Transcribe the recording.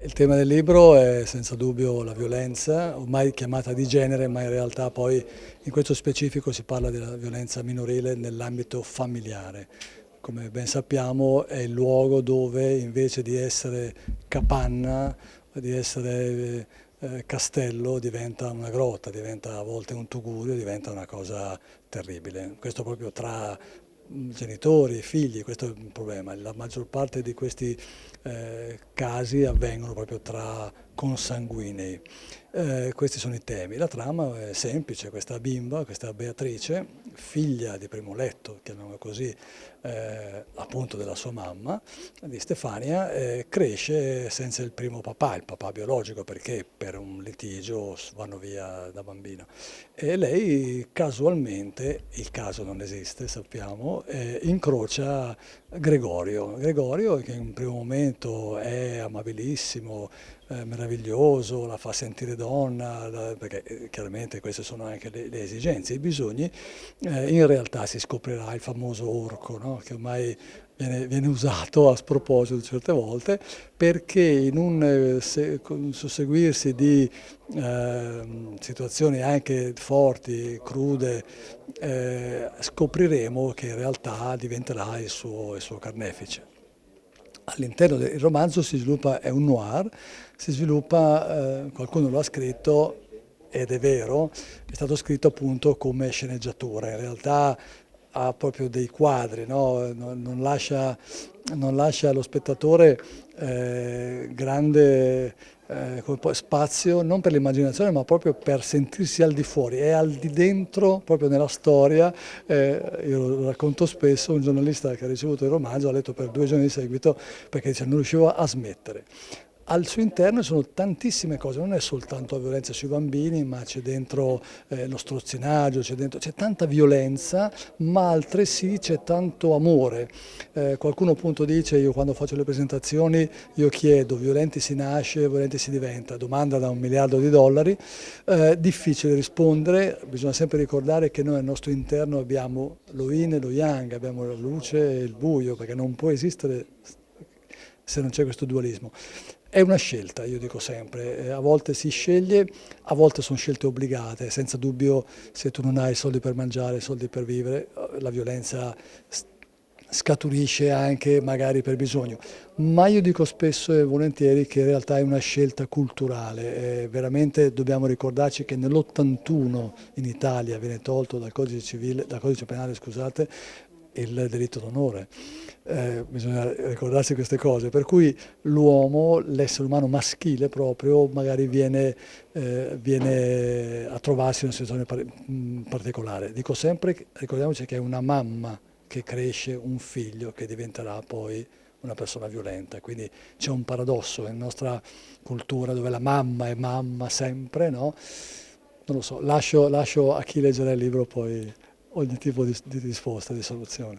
Il tema del libro è senza dubbio la violenza, ormai chiamata di genere, ma in realtà poi in questo specifico si parla della violenza minorile nell'ambito familiare. Come ben sappiamo è il luogo dove invece di essere capanna, di essere castello, diventa una grotta, diventa a volte un tugurio, diventa una cosa terribile. Questo proprio tra genitori, figli, questo è un problema. La maggior parte di questi casi avvengono proprio tra consanguinei. Questi sono i temi. La trama è semplice, questa bimba, questa Beatrice, figlia di primo letto, chiamiamola così, appunto della sua mamma, di Stefania, cresce senza il primo papà, il papà biologico, perché per un litigio vanno via da bambino. E lei casualmente, il caso non esiste, sappiamo, incrocia Gregorio che in un primo momento è amabilissimo, meraviglioso, la fa sentire donna, perché chiaramente queste sono anche le esigenze, i bisogni, in realtà si scoprirà il famoso orco, no? Che ormai viene usato a sproposito certe volte, perché in un susseguirsi di situazioni anche forti, crude, scopriremo che in realtà diventerà il suo carnefice. All'interno del romanzo si sviluppa, è un noir, si sviluppa, qualcuno lo ha scritto ed è vero, è stato scritto appunto come sceneggiatura, in realtà ha proprio dei quadri, no? Non lascia allo spettatore grande spazio, non per l'immaginazione, ma proprio per sentirsi al di fuori, è al di dentro, proprio nella storia. Io lo racconto spesso, un giornalista che ha ricevuto il romanzo ha letto per 2 giorni di seguito perché dice, non riuscivo a smettere. Al suo interno ci sono tantissime cose, non è soltanto la violenza sui bambini, ma c'è dentro lo strozzinaggio, c'è tanta violenza, ma altresì c'è tanto amore. Qualcuno appunto dice, io quando faccio le presentazioni, io chiedo, violenti si nasce, violenti si diventa, domanda da $1 miliardo, difficile rispondere, bisogna sempre ricordare che noi al nostro interno abbiamo lo yin e lo yang, abbiamo la luce e il buio, perché non può esistere se non c'è questo dualismo. È una scelta, io dico sempre, a volte si sceglie, a volte sono scelte obbligate, senza dubbio se tu non hai soldi per mangiare, soldi per vivere, la violenza scaturisce anche magari per bisogno, ma io dico spesso e volentieri che in realtà è una scelta culturale, veramente dobbiamo ricordarci che nell'81 in Italia viene tolto dal codice civile, dal codice penale, scusate, il delitto d'onore. Bisogna ricordarsi queste cose, per cui l'uomo, l'essere umano maschile proprio, magari viene a trovarsi in una situazione particolare. Dico sempre, ricordiamoci che è una mamma che cresce un figlio che diventerà poi una persona violenta, quindi c'è un paradosso nella nostra cultura dove la mamma è mamma sempre, no? Non lo so, lascio a chi leggerà il libro poi ogni tipo di risposta, di soluzione.